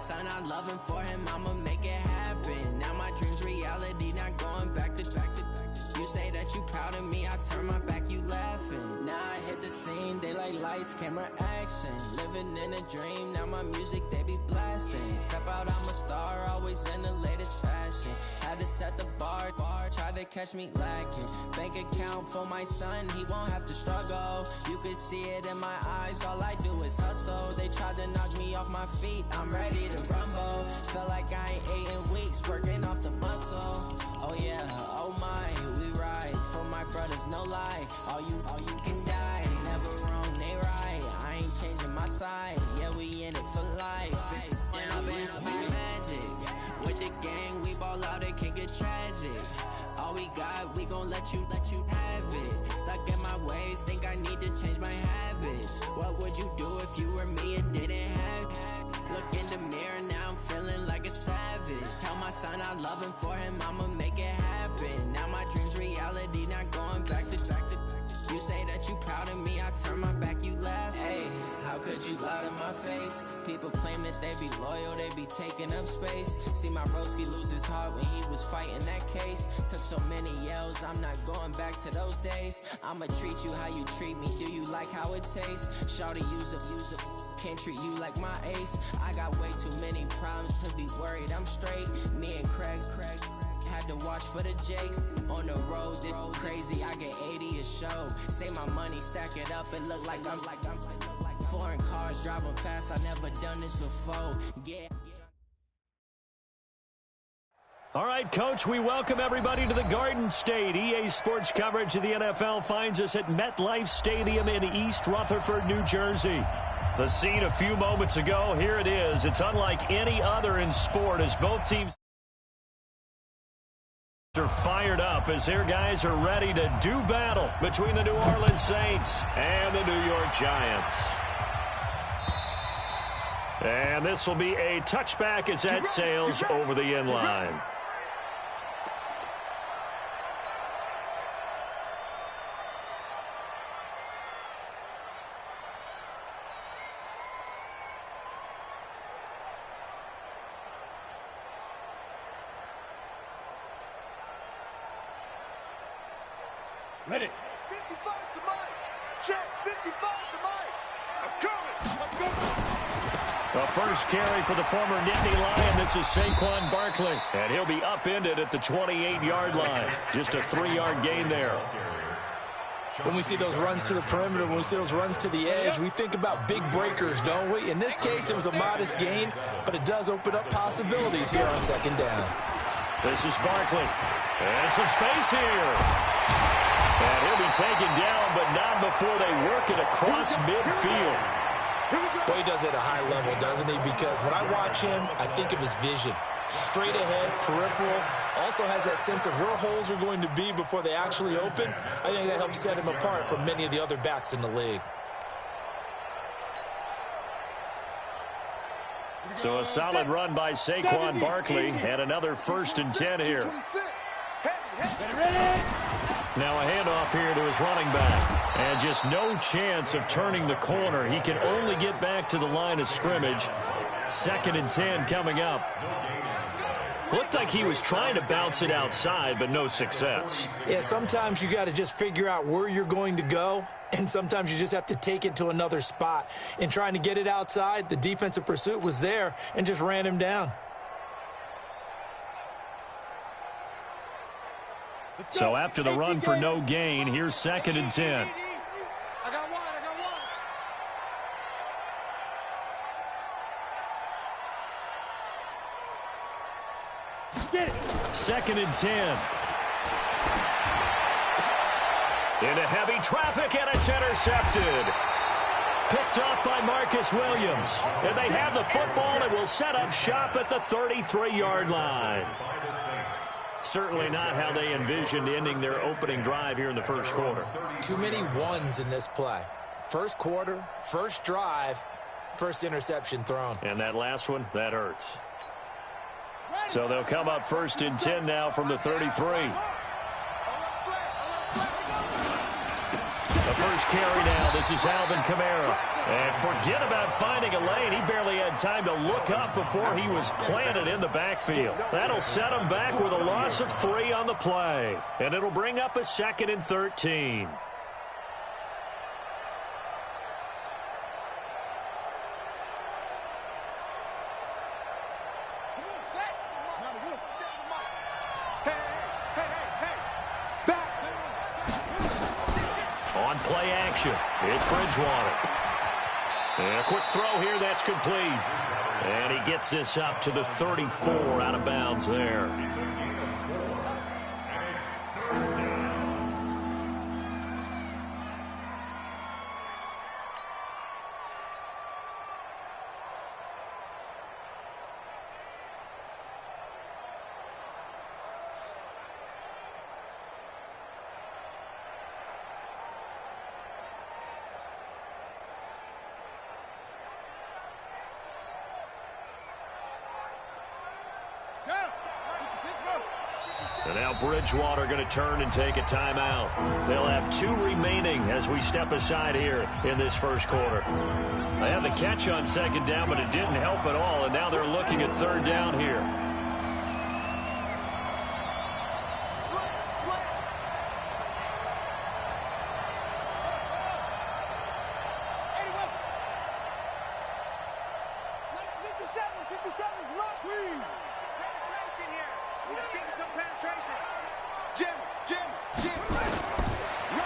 son, I love him, for him, I'ma make it happen. Now my dream's reality, not going back to. You say that you proud of me, I turn my back, you laughing. Now I hit the scene, they like lights, camera, action. Living in a dream, now my music, they be blasting. Step out, I'm a star, always in the latest fashion. Had to set the bar, tried to catch me lacking. Bank account for my son, he won't have to struggle. You can see it in my eyes, all I do is hustle. They tried to knock me off my feet, I'm ready to rumble. Feel like I ain't ate in weeks, working off the muscle. Oh yeah, oh my, we ride for my brothers, no lie. All you can die, never wrong, they right. I ain't changing my side, yeah, we in it for life. Yeah, I've been magic. With the gang, we ball out, it can get tragic. All we got, we gon' let you have it. Stuck in my ways, think I need to change my habits. What would you do if you were me and didn't have it? Look in the mirror, now I'm feeling like a savage. Tell my son I love him, for him, I'ma make it happen. Now my dream's reality, not going back to. You say that you proud of me, I turn my back, you laugh. Hey, how could you lie to my face? People claim that they be loyal, they be taking up space. See my broski lose his heart when he was fighting that case. Took so many yells, I'm not going back to those days. I'ma treat you how you treat me, do you like how it tastes? Shawty, use up, can't treat you like my ace. I got way too many problems to be worried, I'm straight. Me and Craig had to watch for the Jakes. On the road, this crazy, I get 80 a show. Say my money, stack it up, it look like I'm foreign cars driving fast, I never done this before. Yeah. All right, Coach, we welcome everybody to the Garden State. EA Sports coverage of the NFL finds us at MetLife Stadium in East Rutherford, New Jersey. The scene a few moments ago, here it is. It's unlike any other in sport as both teams are fired up as their guys are ready to do battle between the New Orleans Saints and the New York Giants. And this will be a touchback as that sails over the end line. Ready. 55 to Mike. Check. 55 to Mike. I'm coming. The first carry for the former Nittany Lion. This is Saquon Barkley. And he'll be upended at the 28-yard line. Just a 3-yard gain there. When we see those runs to the perimeter, when we see those runs to the edge, we think about big breakers, don't we? In this case, it was a modest gain, but it does open up possibilities here on second down. This is Barkley. And some space here. And he'll be taken down, but not before they work it across midfield. Boy, he does it at a high level, doesn't he? Because when I watch him, I think of his vision. Straight ahead, peripheral. Also has that sense of where holes are going to be before they actually open. I think that helps set him apart from many of the other backs in the league. So a solid run by Saquon Barkley and another 1st and 10 here. Now a handoff here to his running back. And just no chance of turning the corner. He can only get back to the line of scrimmage. 2nd and 10 coming up. Looked like he was trying to bounce it outside, but no success. Yeah, sometimes you got to just figure out where you're going to go, and sometimes you just have to take it to another spot. In trying to get it outside, the defensive pursuit was there and just ran him down. So after the run for no gain, here's 2nd and 10. I got one. 2nd and 10. Into heavy traffic, and it's intercepted. Picked off by Marcus Williams. And they have the football and will set up shop at the 33-yard line. Certainly not how they envisioned ending their opening drive here in the first quarter. Too many ones in this play. First quarter, first drive, first interception thrown. And that last one, that hurts. So they'll come up 1st and 10 now from the 33. The first carry now. This is Alvin Kamara. And forget about finding a lane. He barely had time to look up before he was planted in the backfield. That'll set him back with a loss of 3 on the play. And it'll bring up a 2nd and 13. On play action, it's Bridgewater. And a quick throw here, that's complete. And he gets this up to the 34 out of bounds there. And now Bridgewater going to turn and take a timeout. They'll have 2 remaining as we step aside here in this first quarter. They had the catch on 2nd down, but it didn't help at all, and now they're looking at 3rd down here.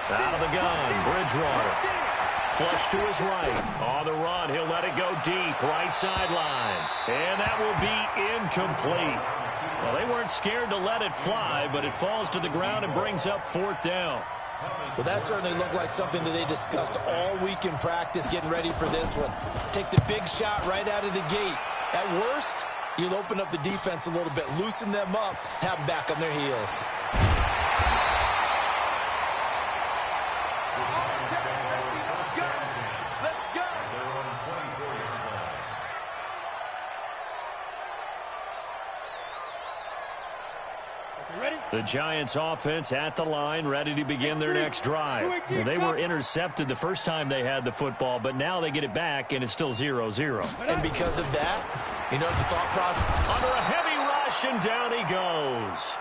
Out of the gun, Bridgewater. Flush to his right. On the run, he'll let it go deep, right sideline. And that will be incomplete. Well, they weren't scared to let it fly, but it falls to the ground and brings up 4th down. Well, that certainly looked like something that they discussed all week in practice, getting ready for this one. Take the big shot right out of the gate. At worst, you'll open up the defense a little bit, loosen them up, have them back on their heels. The Giants offense at the line, ready to begin their next drive. Well, they were intercepted the first time they had the football, but now they get it back, and it's still 0-0. And because of that, you know, the thought process. Under a heavy rush, and down he goes.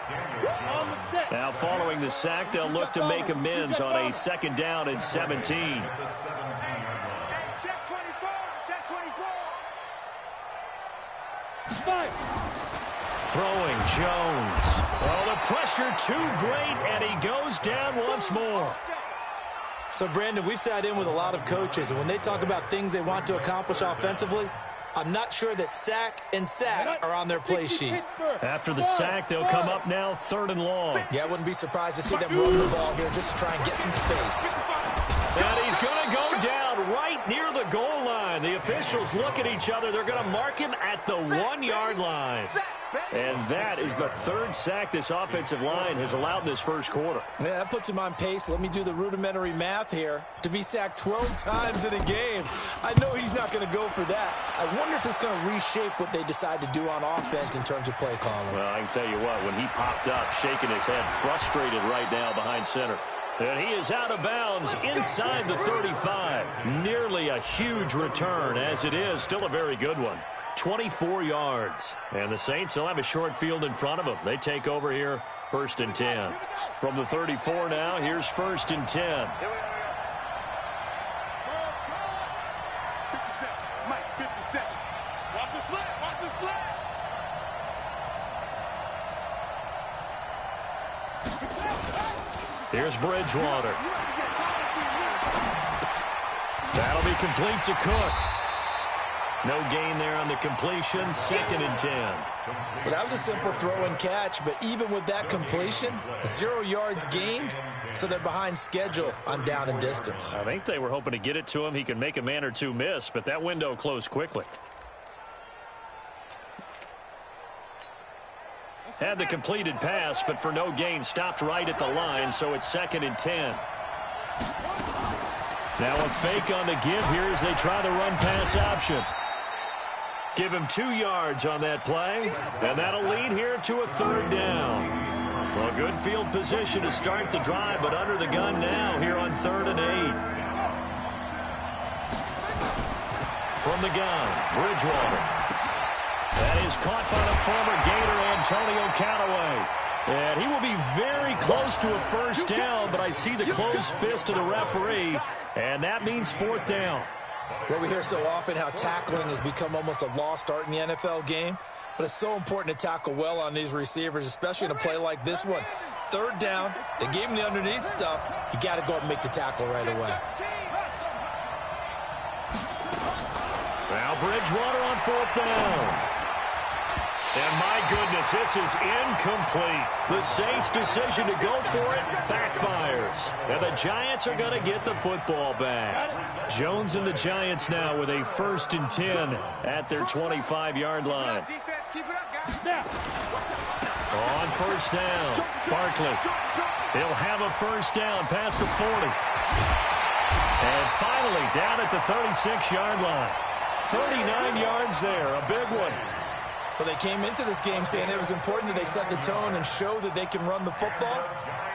Now, following the sack, they'll look to make amends on a 2nd down and 17. Throwing Jones. Oh, the pressure too great, and he goes down once more. So, Brandon, we sat in with a lot of coaches, and when they talk about things they want to accomplish offensively, I'm not sure that sack and sack are on their play sheet. After the sack, they'll come up now 3rd and long. Yeah, I wouldn't be surprised to see them run the ball here just to try and get some space. And he's going to go down right near the goal line. The officials look at each other. They're going to mark him at the 1-yard line. And that is the 3rd sack this offensive line has allowed in this first quarter. Yeah, that puts him on pace. Let me do the rudimentary math here. To be sacked 12 times in a game, I know he's not going to go for that. I wonder if it's going to reshape what they decide to do on offense in terms of play calling. Well, I can tell you what, when he popped up, shaking his head, frustrated right now behind center. And he is out of bounds inside the 35. Nearly a huge return, as it is. Still a very good one. 24 yards. And the Saints will have a short field in front of them. They take over here, 1st and 10. From the 34 now, here's 1st and 10. 57. Mike, 57. Watch the slant. Watch the slant. Here's Bridgewater. That'll be complete to Cook. No gain there on the completion, 2nd and 10. Well, that was a simple throw and catch, but even with that completion, 0 yards gained, so they're behind schedule on down and distance. I think they were hoping to get it to him. He could make a man or two miss, but that window closed quickly. Had the completed pass, but for no gain, stopped right at the line, so it's 2nd and 10. Now a fake on the give here as they try the run-pass option. Give him 2 yards on that play, and that'll lead here to a 3rd down. Well, good field position to start the drive, but under the gun now here on 3rd and 8. From the gun, Bridgewater. That is caught by the former Gator, Antonio Callaway. And he will be very close to a first down, but I see the closed fist of the referee, and that means 4th down. Well, we hear so often how tackling has become almost a lost art in the NFL game, but it's so important to tackle well on these receivers, especially in a play like this one. 3rd down, they gave him the underneath stuff. You got to go up and make the tackle right away. Now Bridgewater on 4th down. And my goodness, this is incomplete. The Saints' decision to go for it backfires. And the Giants are going to get the football back. Jones and the Giants now with a 1st and 10 at their 25-yard line. On 1st down, Barkley. He'll have a 1st down past the 40. And finally down at the 36-yard line. 39 yards there, a big one. Well, they came into this game saying it was important that they set the tone and show that they can run the football.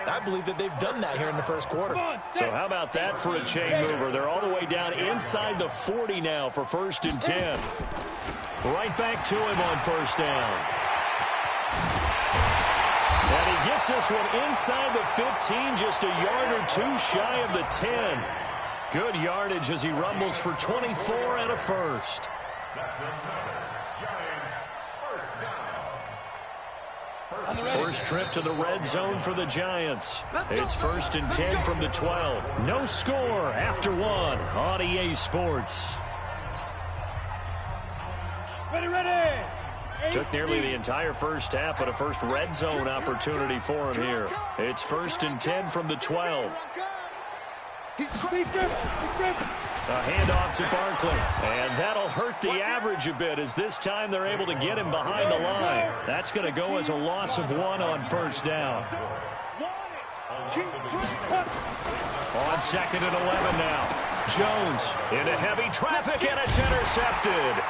I believe that they've done that here in the first quarter. So how about that for a chain mover? They're all the way down inside the 40 now for 1st and 10. Right back to him on 1st down. And he gets this one inside the 15, just a yard or two shy of the 10. Good yardage as he rumbles for 24 and a first. First trip to the red zone for the Giants. It's 1st and 10 from the 12. No score after 1 on EA Sports. Ready. Took nearly the entire first half, but a first red zone opportunity for him here. It's 1st and 10 from the 12. A handoff to Barkley, and that'll hurt the average a bit as this time they're able to get him behind the line. That's going to go as a loss of 1 on 1st down. On 2nd and 11 now. Jones into heavy traffic, and it's intercepted.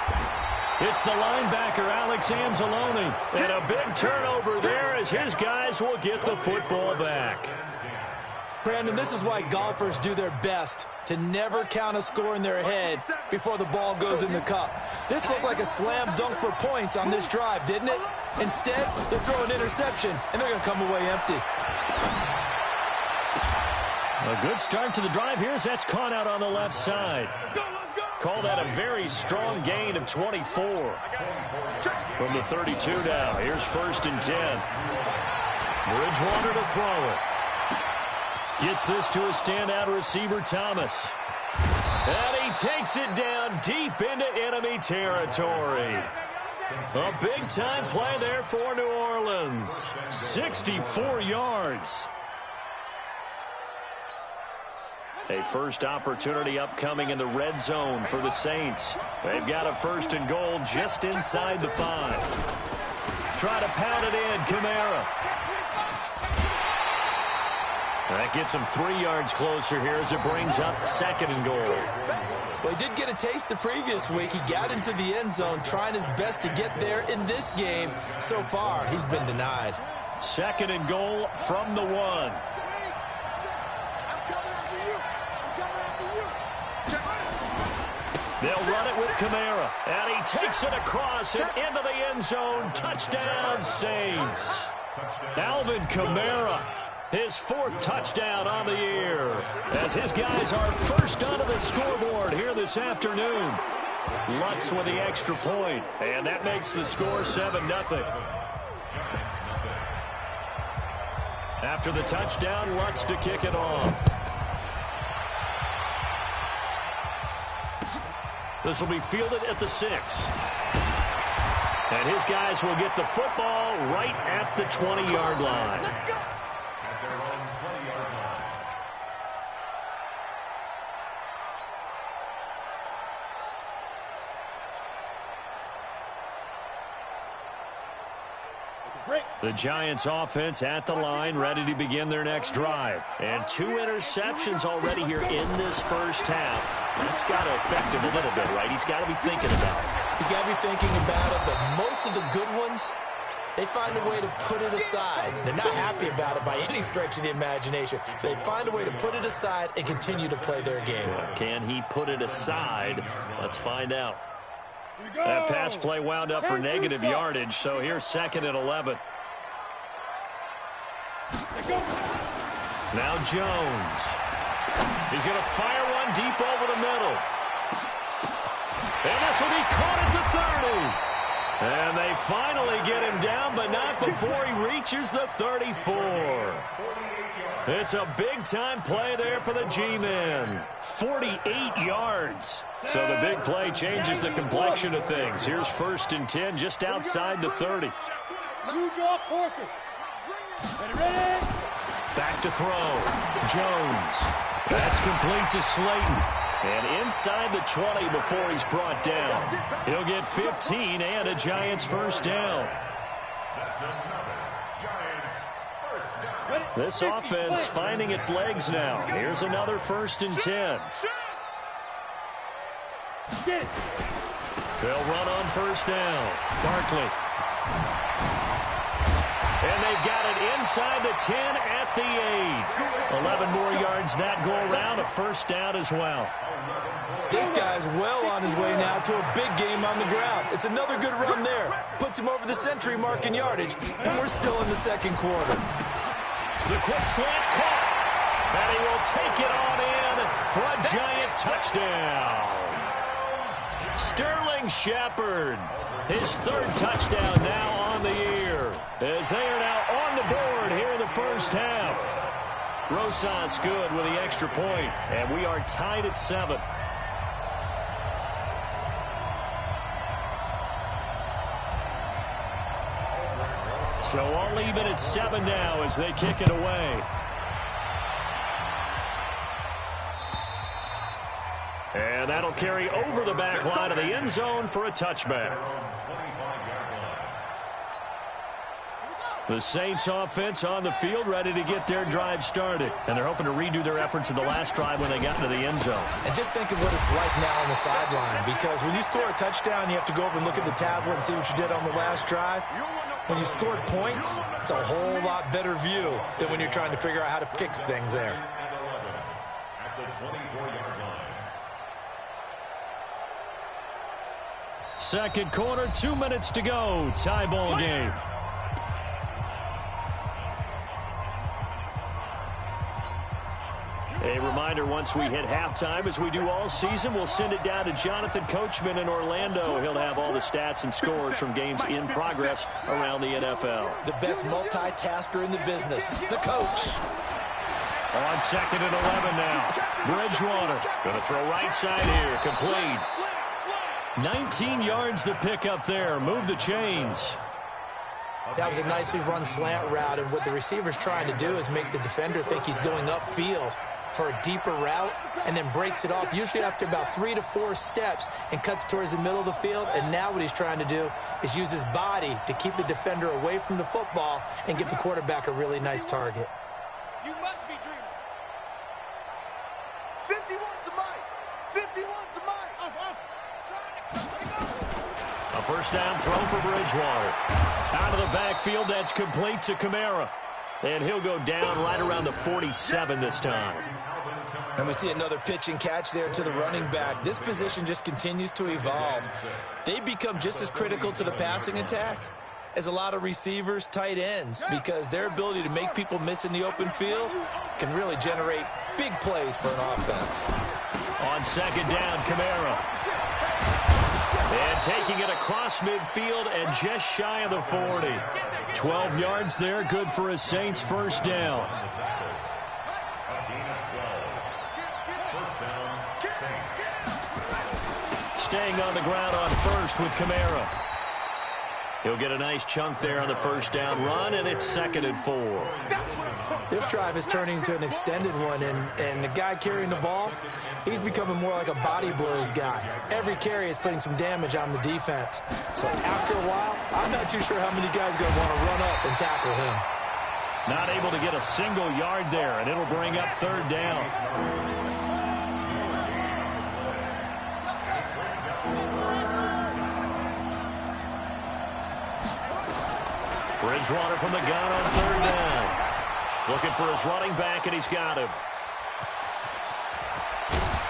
It's the linebacker, Alex Anzalone, and a big turnover there as his guys will get the football back. Brandon, this is why golfers do their best to never count a score in their head before the ball goes in the cup. This looked like a slam dunk for points on this drive, didn't it? Instead, they throw an interception, and they're going to come away empty. A good start to the drive here as that's caught out on the left side. Call that a very strong gain of 24. From the 32 now, here's 1st and 10. Bridgewater to throw it. Gets this to a standout receiver, Thomas. And he takes it down deep into enemy territory. A big-time play there for New Orleans. 64 yards. A first opportunity upcoming in the red zone for the Saints. They've got a 1st and goal just inside the 5. Try to pound it in, Kamara. That gets him 3 yards closer here as it brings up 2nd and goal. Well, he did get a taste the previous week. He got into the end zone trying his best to get there in this game. So far, he's been denied. 2nd and goal from the 1. They'll run it with Kamara, and he takes it across and into the end zone. Touchdown, Saints. Alvin Kamara, his 4th touchdown on the year, as his guys are first onto the scoreboard here this afternoon. Lutz with the extra point, and that makes the score 7-0. After the touchdown, Lutz to kick it off. This will be fielded at the 6. And his guys will get the football right at the 20-yard line. The Giants offense at the line, ready to begin their next drive. And 2 interceptions already here in this first half. That's got to affect him a little bit, right? He's got to be thinking about it. He's got to be thinking about it, but most of the good ones they find a way to put it aside. They're not happy about it by any stretch of the imagination. They find a way to put it aside and continue to play their game. Can he put it aside? Let's find out. That pass play wound up for negative yardage, so here's 2nd and 11. Now Jones. He's going to fire one deep over the middle. And this will be caught at the 30. And they finally get him down, but not before he reaches the 34. It's a big-time play there for the G-men. 48 yards. So the big play changes the complexion of things. Here's 1st and 10 just outside the 30. Back to throw. Jones. That's complete to Slayton. And inside the 20 before he's brought down. He'll get 15 and a Giants first down. This offense finding its legs now. Here's another 1st and 10. They'll run on 1st down. Barkley. And they've got it inside the 10 at the 8. 11 more yards that go around. A 1st down as well. This guy's well on his way now to a big game on the ground. It's another good run there. Puts him over the century mark in yardage, and we're still in the 2nd quarter. The quick slant caught. And he will take it on in for a Giant touchdown. Sterling Shepard, his 3rd touchdown now on the year, as they are now on the board here in the 1st half. Rosas good with the extra point, and we are tied at 7. So all even at 7 now as they kick it away. And that'll carry over the back line of the end zone for a touchback. The Saints offense on the field ready to get their drive started. And they're hoping to redo their efforts in the last drive when they got into the end zone. And just think of what it's like now on the sideline. Because when you score a touchdown, you have to go over and look at the tablet and see what you did on the last drive. When you scored points, it's a whole lot better view than when you're trying to figure out how to fix things there. Second quarter, 2 minutes to go. Tie ball game. A reminder, once we hit halftime, as we do all season, we'll send it down to Jonathan Coachman in Orlando. He'll have all the stats and scores from games in progress around the NFL. The best multitasker in the business, the coach. On 2nd and 11 now. Bridgewater going to throw right side here. Complete. 19 yards to pick up there. Move the chains. That was a nicely run slant route, and what the receiver's trying to do is make the defender think he's going upfield for a deeper route, and then breaks it off, usually after about 3 to 4 steps, and cuts towards the middle of the field. And now what he's trying to do is use his body to keep the defender away from the football and give the quarterback a really nice target. You must be dreaming. 51 to Mike. 51 to Mike. A first down throw for Bridgewater. Out of the backfield, that's complete to Kamara. And he'll go down right around the 47 this time. And we see another pitch and catch there to the running back. This position just continues to evolve. They become just as critical to the passing attack as a lot of receivers, tight ends, because their ability to make people miss in the open field can really generate big plays for an offense. On 2nd down, Kamara. And taking it across midfield and just shy of the 40. 12 yards there, good for a Saints first down. Staying on the ground on first with Kamara. He'll get a nice chunk there on the first down run, and it's 2nd and 4. This drive is turning into an extended one, and the guy carrying the ball, he's becoming more like a body blows guy. Every carry is putting some damage on the defense. So after a while, I'm not too sure how many guys are going to want to run up and tackle him. Not able to get a single yard there, and it'll bring up 3rd down. Bridgewater from the gun on third down. Looking for his running back, and he's got him.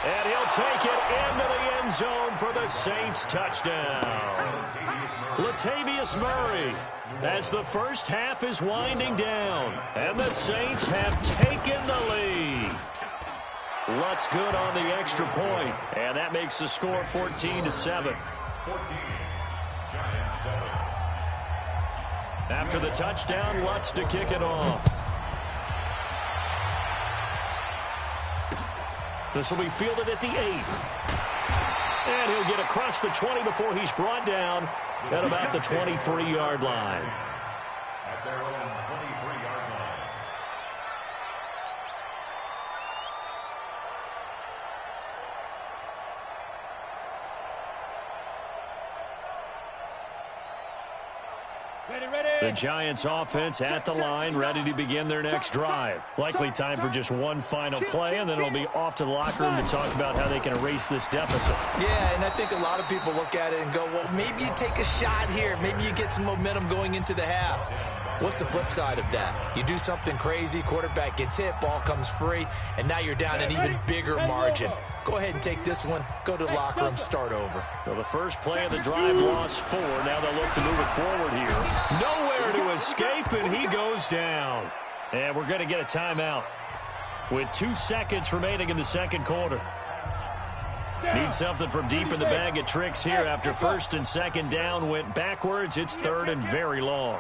And he'll take it into the end zone for the Saints touchdown. Latavius Murray, as the first half is winding down, and the Saints have taken the lead. Lutz good on the extra point, and that makes the score 14-7. After the touchdown, Lutz to kick it off. This will be fielded at the 8. And he'll get across the 20 before he's brought down at about the 23-yard line. At their own 23-yard line. The Giants offense at the line, ready to begin their next drive. Likely time for just one final play, and then it'll be off to the locker room to talk about how they can erase this deficit. Yeah, and I think a lot of people look at it and go, well, maybe you take a shot here. Maybe you get some momentum going into the half. What's the flip side of that? You do something crazy, quarterback gets hit, ball comes free, and now you're down an even bigger margin. Go ahead and take this one, go to the locker room, start over. Well, the first play of the drive lost 4. Now they'll look to move it forward here. Nowhere to escape, and he goes down. And we're going to get a timeout with 2 seconds remaining in the second quarter. Need something from deep in the bag of tricks here. After first and second down went backwards, it's third and very long.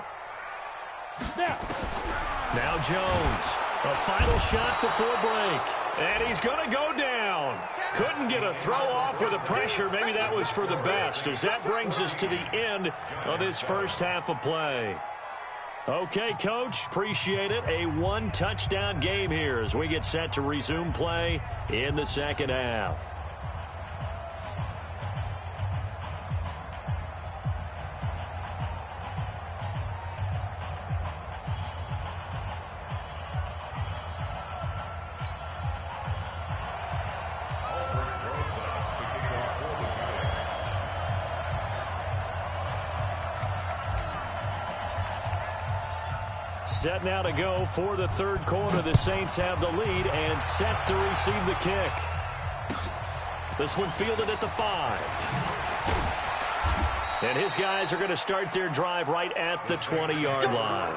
Now Jones, a final shot before break. And he's going to go down. Couldn't get a throw off with the pressure. Maybe that was for the best, as that brings us to the end of this first half of play. Okay, Coach, appreciate it. A 1-touchdown game here as we get set to resume play in the second half. Set now to go for the third quarter. The Saints have the lead and set to receive the kick. This one fielded at the 5. And his guys are going to start their drive right at the 20-yard line.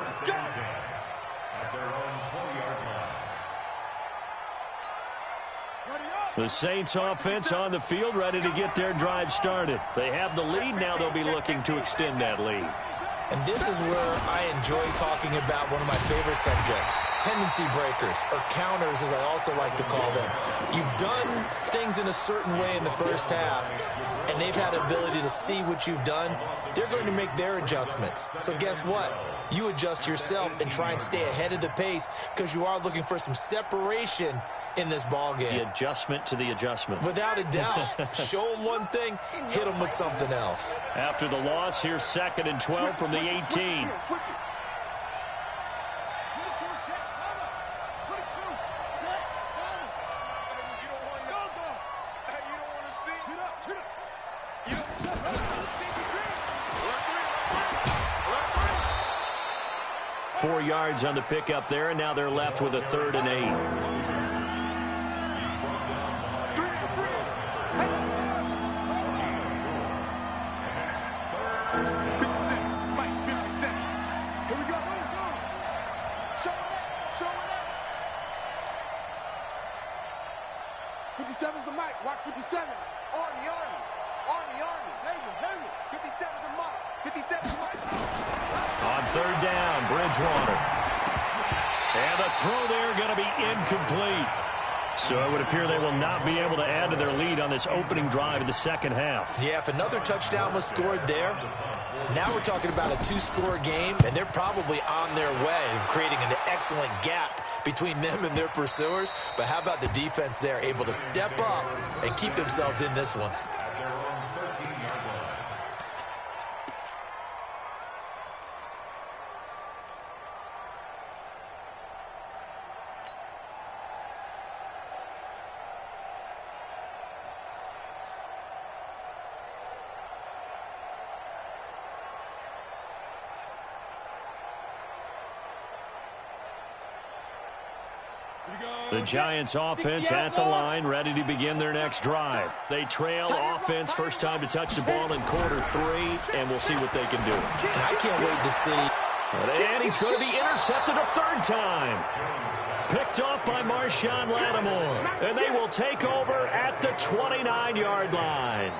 The Saints offense on the field, ready to get their drive started. They have the lead. Now they'll be looking to extend that lead. And this is where I enjoy talking about one of my favorite subjects, tendency breakers, or counters as I also like to call them. You've done things in a certain way in the first half, and they've had the ability to see what you've done. They're going to make their adjustments. So guess what? You adjust yourself and try and stay ahead of the pace because you are looking for some separation in this ball game. The adjustment to the adjustment. Without a doubt. Show them one thing, hit them with something else. After the loss, here's 2nd and 12 from the 18. Four yards on the pickup there, and now they're left with a 3rd and 8. Third down, Bridgewater. And the throw there going to be incomplete. So it would appear they will not be able to add to their lead on this opening drive of the second half. Yeah, if another touchdown was scored there, now we're talking about a 2-score game, and they're probably on their way, creating an excellent gap between them and their pursuers. But how about the defense there, able to step up and keep themselves in this one? The Giants offense at the line, ready to begin their next drive. They trail offense, first time to touch the ball in quarter 3, and we'll see what they can do. I can't wait to see. And he's going to be intercepted a third time. Picked off by Marshawn Lattimore. And they will take over at the 29-yard line.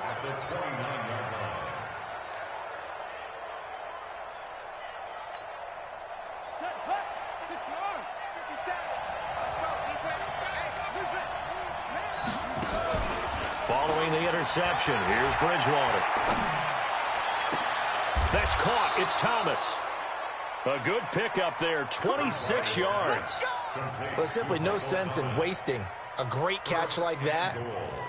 Following the interception, here's Bridgewater. That's caught. It's Thomas. A good pickup there, 26 yards. There's simply no sense in wasting a great catch like that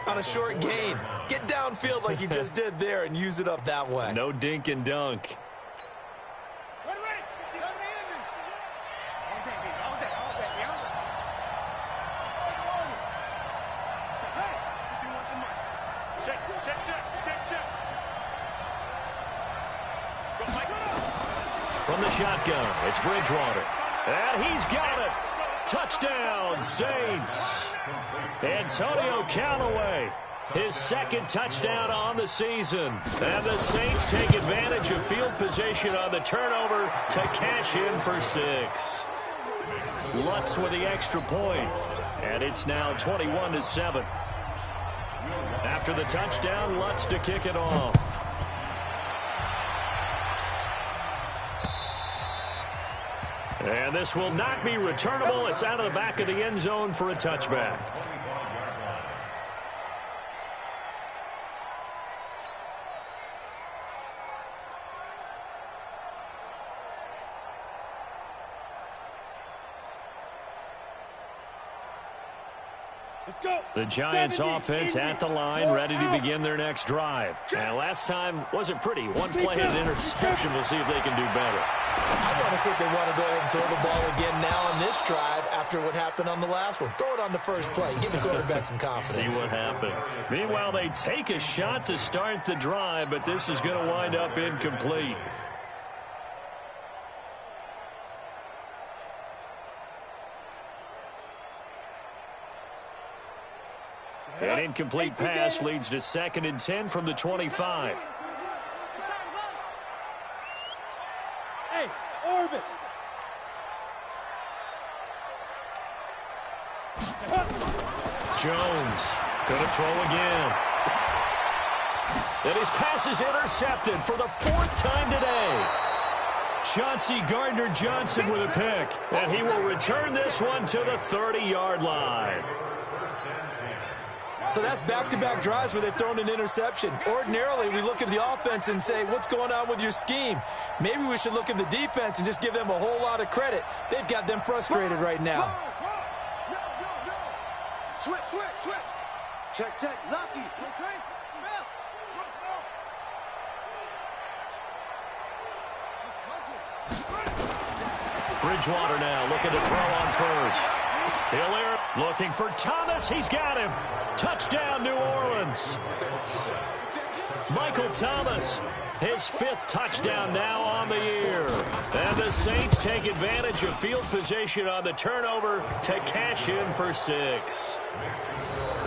on a short gain. Get downfield like you just did there and use it up that way. No dink and dunk. From the shotgun, it's Bridgewater. And he's got it. Touchdown, Saints. Antonio Callaway, his second touchdown on the season. And the Saints take advantage of field position on the turnover to cash in for 6. Lutz with the extra point. And it's now 21-7. After the touchdown, Lutz to kick it off. And this will not be returnable. It's out of the back of the end zone for a touchback. The Giants offense at the line, ready to begin their next drive. And last time wasn't pretty. One play and an interception. We'll see if they can do better. I want to see if they want to go ahead and throw the ball again now on this drive after what happened on the last one. Throw it on the first play. Give the quarterback some confidence. See what happens. Meanwhile, they take a shot to start the drive, but this is going to wind up incomplete. An incomplete pass leads to 2nd and 10 from the 25. Hey, orbit. Jones going to throw again. And his pass is intercepted for the 4th time today. Chauncey Gardner-Johnson with a pick. And he will return this one to the 30-yard line. So that's back-to-back drives where they've thrown an interception. Ordinarily, we look at the offense and say, what's going on with your scheme? Maybe we should look at the defense and just give them a whole lot of credit. They've got them frustrated right now. Switch. Check. Lucky. Bridgewater now looking to throw on first. Hillier looking for Thomas. He's got him. Touchdown, New Orleans. Michael Thomas, his 5th touchdown now on the year. And the Saints take advantage of field position on the turnover to cash in for 6.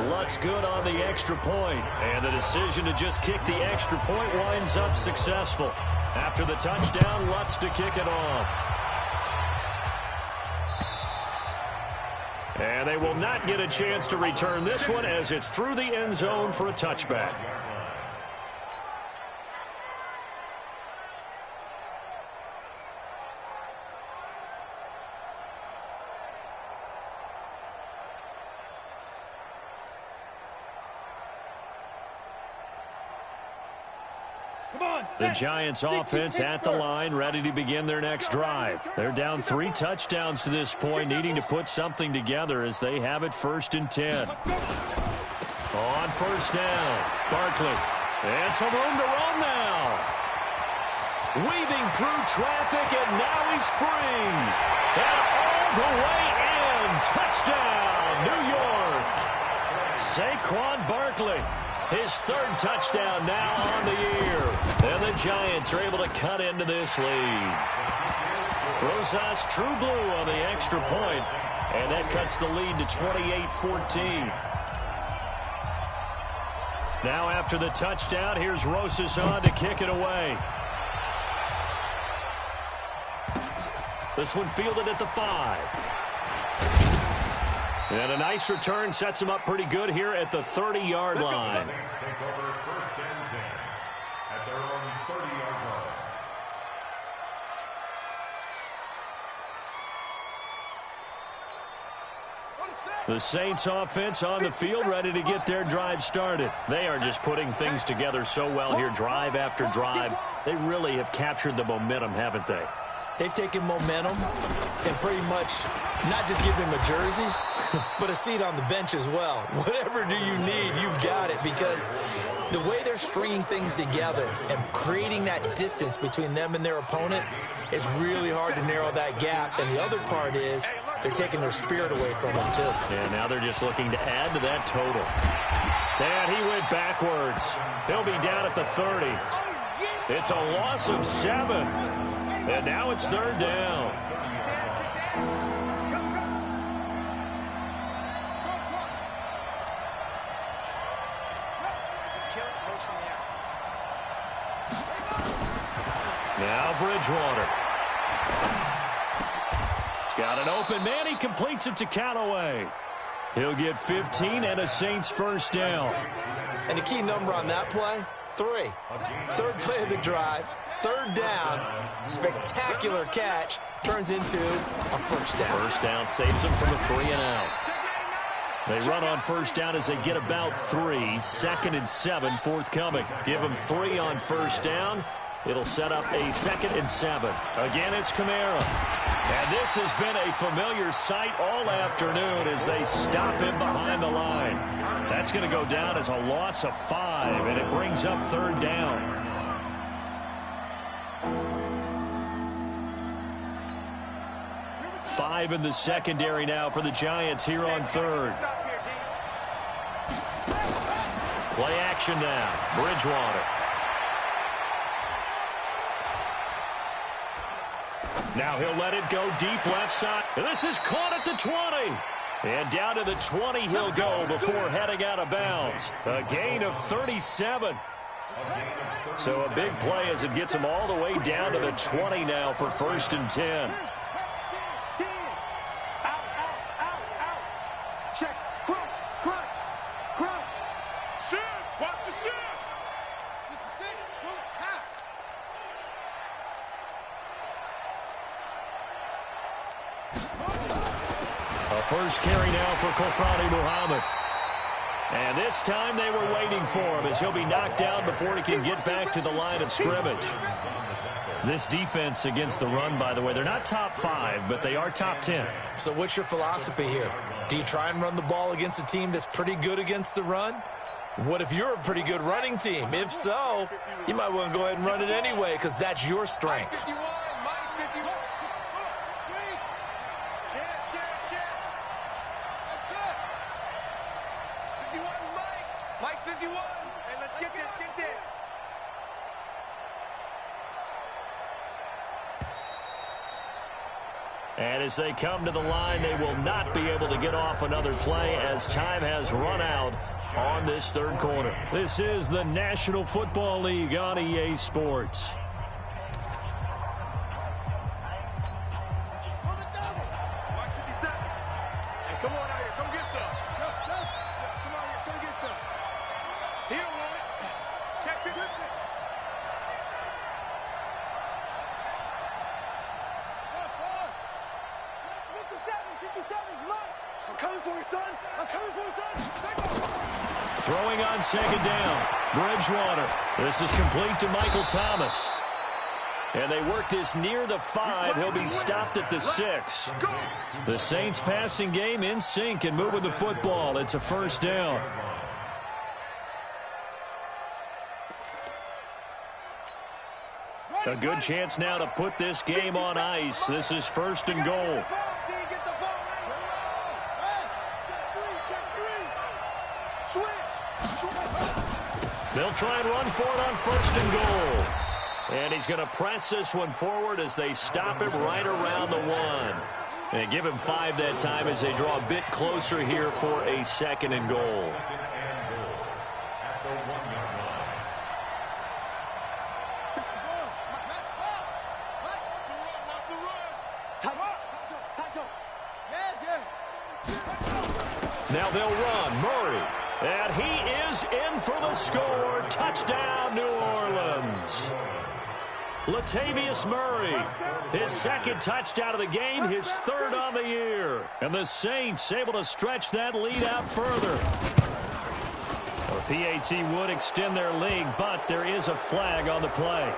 Lutz good on the extra point. And the decision to just kick the extra point winds up successful. After the touchdown, Lutz to kick it off. And they will not get a chance to return this one as it's through the end zone for a touchback. The Giants offense at the line, ready to begin their next drive. They're down 3 touchdowns to this point, needing to put something together as they have it 1st and 10. On first down, Barkley. And some room to run now. Weaving through traffic, and now he's free. And all the way in. Touchdown, New York. Saquon Barkley. His 3rd touchdown now on the year. And the Giants are able to cut into this lead. Rosas True Blue on the extra point. And that cuts the lead to 28-14. Now after the touchdown, here's Rosas on to kick it away. This one fielded at the 5. And a nice return sets him up pretty good here at the 30-yard line. Saints take over first and 10 at their own 30-yard line. The Saints offense on the field, ready to get their drive started. They are just putting things together so well here, drive after drive. They really have captured the momentum, haven't they? They've taken momentum and pretty much not just give him a jersey, but a seat on the bench as well. Whatever do you need, you've got it, because the way they're stringing things together and creating that distance between them and their opponent, it's really hard to narrow that gap. And the other part is they're taking their spirit away from them, too. And now they're just looking to add to that total. And he went backwards. He'll be down at the 30. It's a loss of 7. And now it's third down. Now Bridgewater. He's got an open man. He completes it to Callaway. He'll get 15 and a Saints first down. And the key number on that play, 3. Third play of the drive. Third down, spectacular catch, turns into a first down. First down saves them from a 3-and-out. They run on first down as they get about 3. 2nd and 7 forthcoming. Give them 3 on first down. It'll set up a 2nd and 7. Again, it's Kamara. And this has been a familiar sight all afternoon as they stop him behind the line. That's going to go down as a loss of 5, and it brings up third down. Five in the secondary now for the Giants here on third. Play action now. Bridgewater. Now he'll let it go deep left side. And this is caught at the 20. And down to the 20 he'll go before heading out of bounds. A gain of 37. So a big play as it gets him all the way down to the 20 now for 1st and 10. First carry now for Kofrani Muhammad. And this time they were waiting for him as he'll be knocked down before he can get back to the line of scrimmage. This defense against the run, by the way, they're not top 5, but they are top 10. So what's your philosophy here? Do you try and run the ball against a team that's pretty good against the run? What if you're a pretty good running team? If so, you might want to go ahead and run it anyway because that's your strength. And as they come to the line, they will not be able to get off another play as time has run out on this third quarter. This is the National Football League on EA Sports. Throwing on second down. Bridgewater. This is complete to Michael Thomas. And they work this near the 5. He'll be stopped at the 6. The Saints passing game in sync and moving the football. It's a first down. A good chance now to put this game on ice. This is 1st and goal. They'll try and run for it on 1st and goal. And he's going to press this one forward as they stop him right around the 1. And give him 5 that time as they draw a bit closer here for a 2nd and goal. Now they'll run. Murray. And he is in for the score. Touchdown, New Orleans. Latavius Murray, his 2nd touchdown of the game, his 3rd on the year. And the Saints able to stretch that lead out further. The PAT would extend their lead, but there is a flag on the play.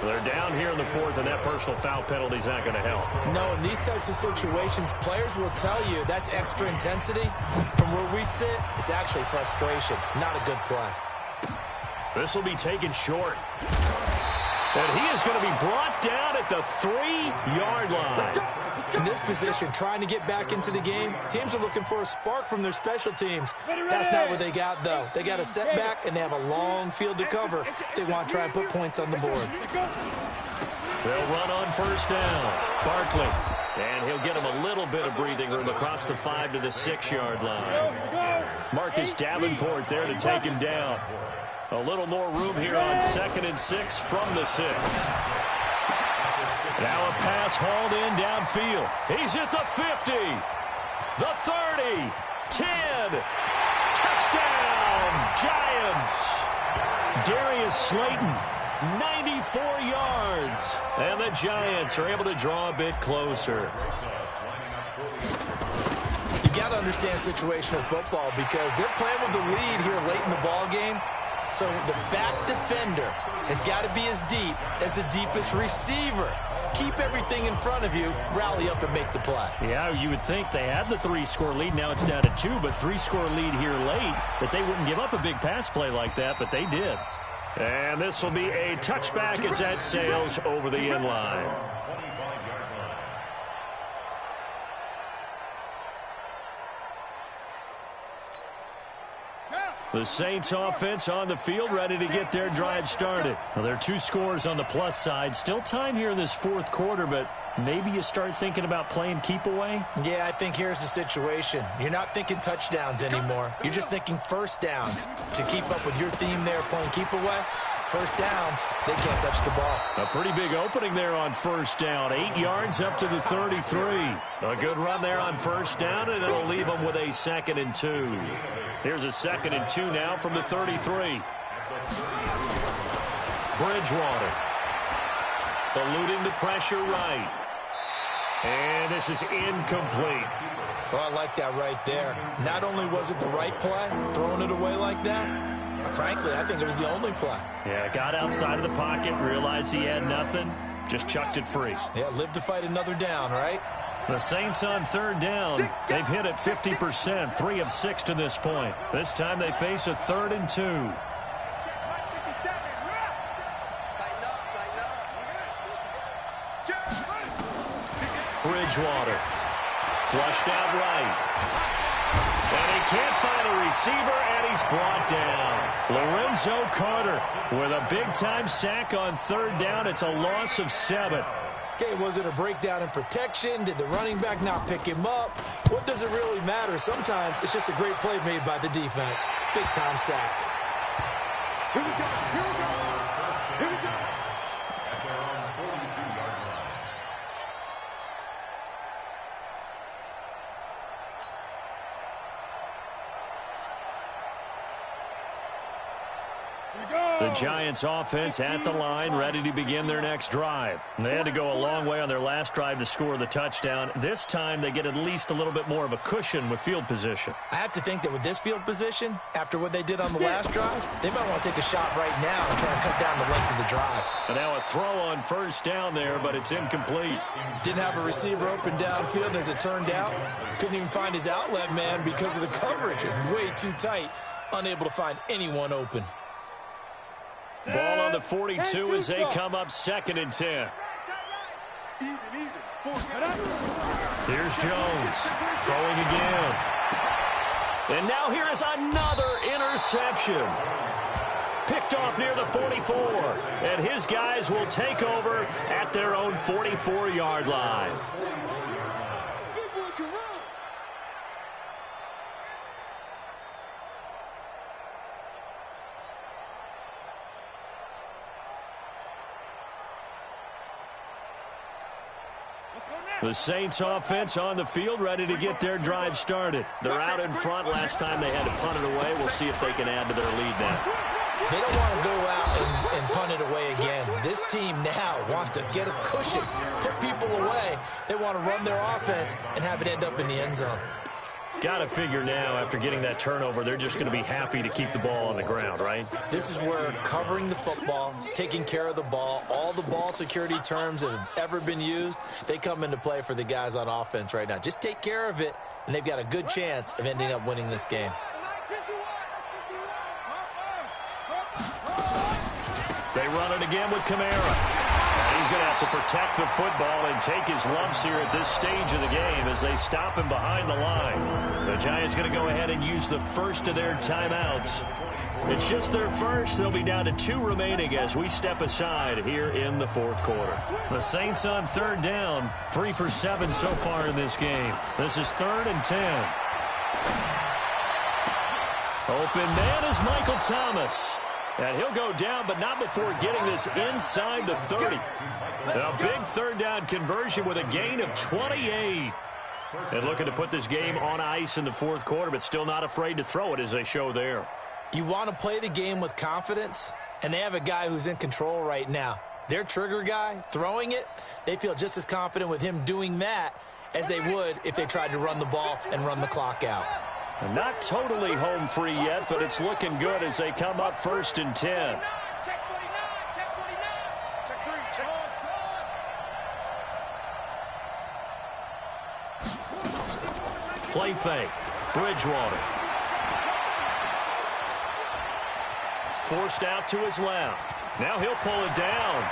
They're down here in the 4th, and that personal foul penalty is not going to help. No, in these types of situations, players will tell you that's extra intensity. From where we sit, it's actually frustration, not a good play. This will be taken short. And he is going to be brought down at the 3-yard line. In this position, trying to get back into the game, teams are looking for a spark from their special teams. That's not what they got, though. They got a setback, and they have a long field to cover if they want to try and put points on the board. They'll run on 1st down. Barkley. And he'll get him a little bit of breathing room across the 5 to the 6-yard line. Marcus Davenport there to take him down. A little more room here on 2nd and 6 from the 6. Now a pass hauled in downfield. He's at the 50, the 30, 10. Touchdown, Giants. Darius Slayton, 94 yards. And the Giants are able to draw a bit closer. You got to understand situational football because they're playing with the lead here late in the ball game. So the back defender has got to be as deep as the deepest receiver. Keep everything in front of you, rally up and make the play. Yeah, you would think they had the 3-score lead. Now it's down to 2, but 3-score lead here late. That they wouldn't give up a big pass play like that, but they did. And this will be a touchback as that sails over the end line. The Saints offense on the field, ready to get their drive started. Well, there are 2 scores on the plus side. Still time here in this 4th quarter, but maybe you start thinking about playing keep away? Yeah, I think here's the situation. You're not thinking touchdowns anymore. You're just thinking 1st downs. To keep up with your theme there, playing keep away, 1st downs, they can't touch the ball. A pretty big opening there on 1st down. 8 yards up to the 33. A good run there on 1st down, and it'll leave them with a 2nd and 2. Here's a 2nd and 2 now from the 33. Bridgewater. Eluding the pressure right. And this is incomplete. Well, I like that right there. Not only was it the right play, throwing it away like that, frankly, I think it was the only play. Yeah, got outside of the pocket, realized he had nothing, just chucked it free. Yeah, live to fight another down, right? The Saints on 3rd down. They've hit it 50%, 3 of 6 to this point. This time they face a 3rd and 2. Bridgewater. Flushed out right. And he can't find a receiver, and he's brought down. Lorenzo Carter with a big-time sack on 3rd down. It's a loss of 7. Okay, was it a breakdown in protection? Did the running back not pick him up? What does it really matter? Sometimes it's just a great play made by the defense. Big-time sack. Here we go. Here we go. Here we go. At their own 42-yard line. The Giants offense at the line, ready to begin their next drive. They had to go a long way on their last drive to score the touchdown. This time they get at least a little bit more of a cushion with field position. I have to think that with this field position, after what they did on the last drive, they might want to take a shot right now and try and cut down the length of the drive. And now a throw on 1st down there, but it's incomplete. Didn't have a receiver open downfield, and as it turned out, couldn't even find his outlet man because of the coverage. It was way too tight, unable to find anyone open. Ball on the 42 as they come up 2nd and 10. Here's Jones throwing again. And now here is another interception. Picked off near the 44. And his guys will take over at their own 44-yard line. The Saints offense on the field, ready to get their drive started. They're out in front. Last time they had to punt it away. We'll see if they can add to their lead now. They don't want to go out and punt it away again. This team now wants to get a cushion, put people away. They want to run their offense and have it end up in the end zone. Got to figure now, after getting that turnover, they're just going to be happy to keep the ball on the ground, right? This is where covering the football, taking care of the ball, all the ball security terms that have ever been used, they come into play for the guys on offense right now. Just take care of it, and they've got a good chance of ending up winning this game. They run it again with Kamara. He's going to have to protect the football and take his lumps here at this stage of the game as they stop him behind the line. The Giants going to go ahead and use the first of their timeouts. It's just their first. They'll be down to 2 remaining as we step aside here in the fourth quarter. The Saints on third down, 3 for 7 so far in this game. This is 3rd and 10. Open man is Michael Thomas. And he'll go down, but not before getting this inside the 30. A big third down conversion with a gain of 28. And looking to put this game on ice in the fourth quarter, but still not afraid to throw it as they show there. You want to play the game with confidence, and they have a guy who's in control right now. Their trigger guy, throwing it, they feel just as confident with him doing that as they would if they tried to run the ball and run the clock out. Not totally home free yet, but it's looking good as they come up 1st and 10. Play fake. Bridgewater. Forced out to his left. Now he'll pull it down.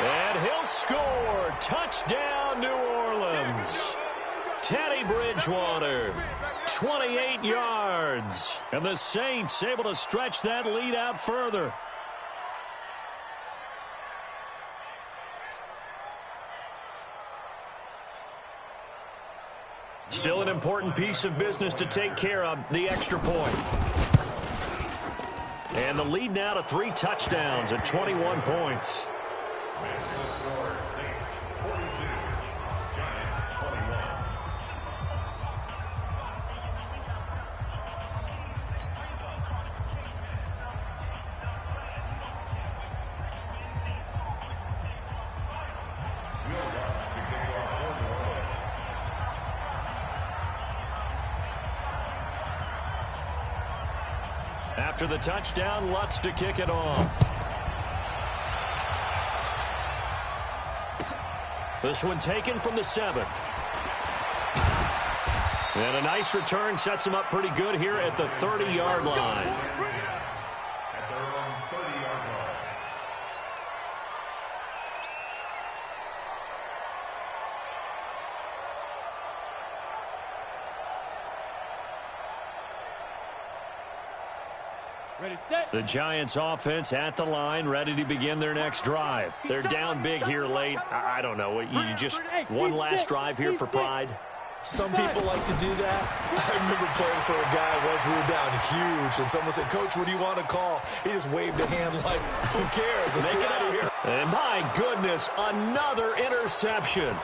And he'll score. Touchdown, New Orleans. Teddy Bridgewater, 28 yards. And the Saints able to stretch that lead out further. Still an important piece of business to take care of, the extra point. And the lead now to 3 touchdowns at 21 points. After the touchdown, Lutz to kick it off. This one taken from the 7. And a nice return sets him up pretty good here at the 30-yard line. At their own 30-yard line. Ready, set. The Giants offense at the line, ready to begin their next drive. They're down big here late. I don't know. You just one last drive here for pride? Some people like to do that. I remember playing for a guy once. We were down huge, and someone said, "Coach, what do you want to call?" He just waved a hand like, "Who cares? Let's get out of here." And my goodness, another interception.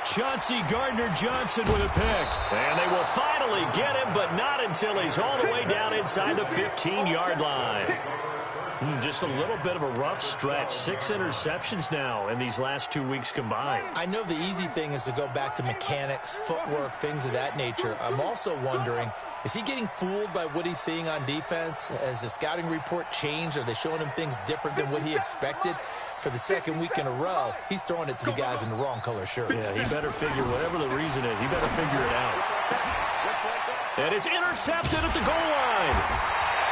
Chauncey Gardner-Johnson with a pick. And they will finally get him, but not until he's all the way down inside the 15-yard line. Just a little bit of a rough stretch. 6 interceptions now in these last 2 weeks combined. I know the easy thing is to go back to mechanics, footwork, things of that nature. I'm also wondering, is he getting fooled by what he's seeing on defense? Has the scouting report changed? Are they showing him things different than what he expected? For the second week in a row, he's throwing it to the guys in the wrong color shirts. Yeah, he better figure, whatever the reason is, he better figure it out. And it's intercepted at the goal line.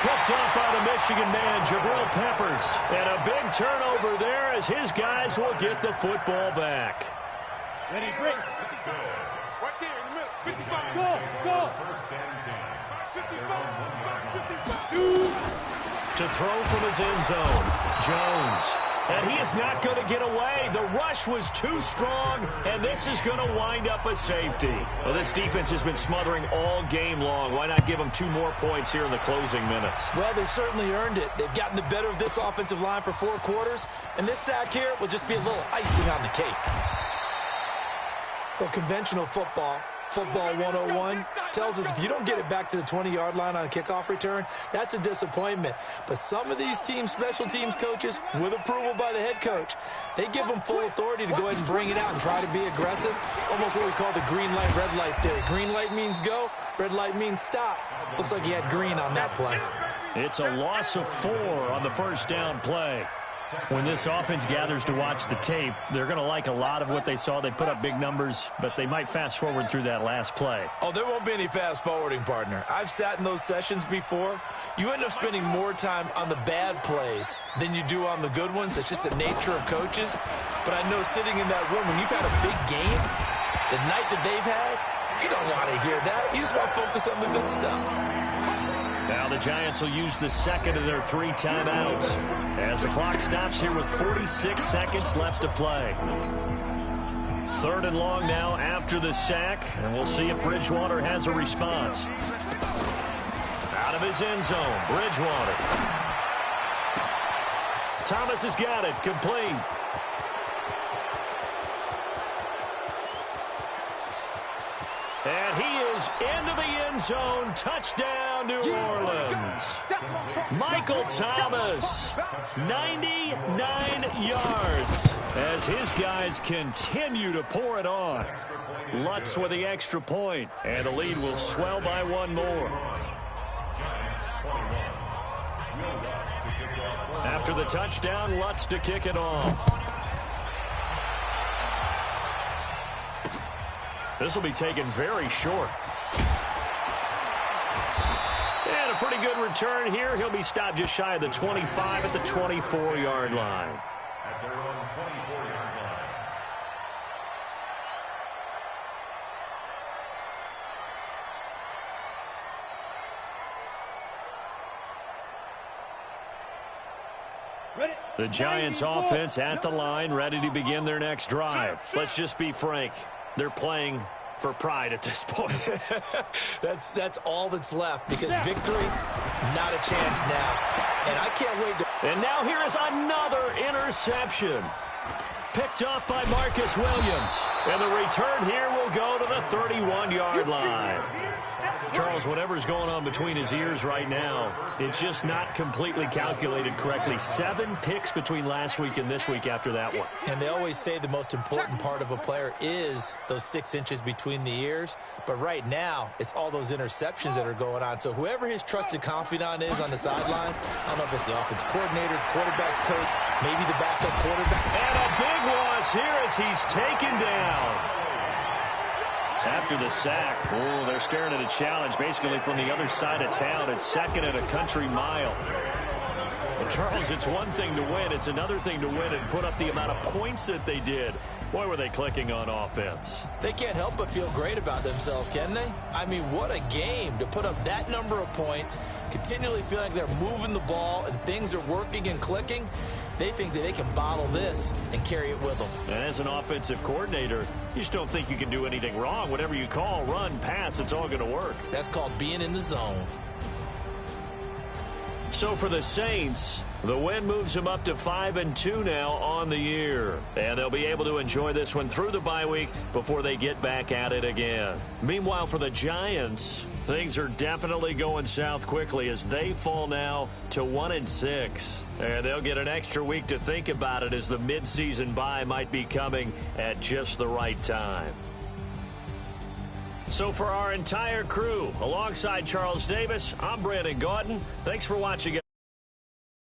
Picked up by the Michigan man, Jabril Peppers. And a big turnover there as his guys will get the football back. Ready, break. Right there in the middle. 55. Go. First and 10. 55. 55. to throw from his end zone. Jones. And he is not going to get away. The rush was too strong, and this is going to wind up a safety. Well, this defense has been smothering all game long. Why not give them 2 more points here in the closing minutes? Well, they've certainly earned it. They've gotten the better of this offensive line for 4 quarters, and this sack here will just be a little icing on the cake. Well, conventional football 101, tells us if you don't get it back to the 20-yard line on a kickoff return, that's a disappointment. But some of these special teams coaches, with approval by the head coach, they give them full authority to go ahead and bring it out and try to be aggressive. Almost what we call the green light, red light theory. Green light means go, red light means stop. Looks like he had green on that play. It's a loss of 4 on the first down play. When this offense gathers to watch the tape, they're going to like a lot of what they saw. They put up big numbers, but they might fast forward through that last play. Oh, there won't be any fast forwarding, partner. I've sat in those sessions before. You end up spending more time on the bad plays than you do on the good ones. It's just the nature of coaches. But I know sitting in that room, when you've had a big game, the night that they've had, you don't want to hear that. You just want to focus on the good stuff. Now the Giants will use the second of their 3 timeouts as the clock stops here with 46 seconds left to play. 3rd and long now after the sack, and we'll see if Bridgewater has a response. Out of his end zone, Bridgewater. Thomas has got it, complete. And he is into the end zone. Touchdown, New Orleans. Michael Thomas, 99 yards as his guys continue to pour it on. Lutz with the extra point, and the lead will swell by 1 more. After the touchdown, Lutz to kick it off. This will be taken very short. And a pretty good return here. He'll be stopped just shy of the 25 at the 24-yard line. At their own 24-yard line. The Giants offense at the line, ready to begin their next drive. Let's just be frank. They're playing for pride at this point. That's all that's left, because victory, not a chance now. And I can't wait to... And now here is another interception. Picked up by Marcus Williams. And the return here will go to the 31-yard line. Charles, whatever's going on between his ears right now, it's just not completely calculated correctly. 7 picks between last week and this week after that one. And they always say the most important part of a player is those 6 inches between the ears. But right now, it's all those interceptions that are going on. So whoever his trusted confidant is on the sidelines, I don't know if it's the offense coordinator, the quarterback's coach, maybe the backup quarterback. And a big loss here as he's taken down. After the sack, they're staring at a challenge basically from the other side of town. It's 2nd and a country mile. And Charles, it's one thing to win. It's another thing to win and put up the amount of points that they did. Boy, were they clicking on offense. They can't help but feel great about themselves, can they? I mean, what a game to put up that number of points, continually feel like they're moving the ball and things are working and clicking. They think that they can bottle this and carry it with them. And as an offensive coordinator, you just don't think you can do anything wrong. Whatever you call, run, pass, it's all going to work. That's called being in the zone. So for the Saints, the win moves them up to 5-2 now on the year. And they'll be able to enjoy this one through the bye week before they get back at it again. Meanwhile, for the Giants, things are definitely going south quickly as they fall now to 1-6. And they'll get an extra week to think about it as the midseason bye might be coming at just the right time. So for our entire crew, alongside Charles Davis, I'm Brandon Gaudin. Thanks for watching.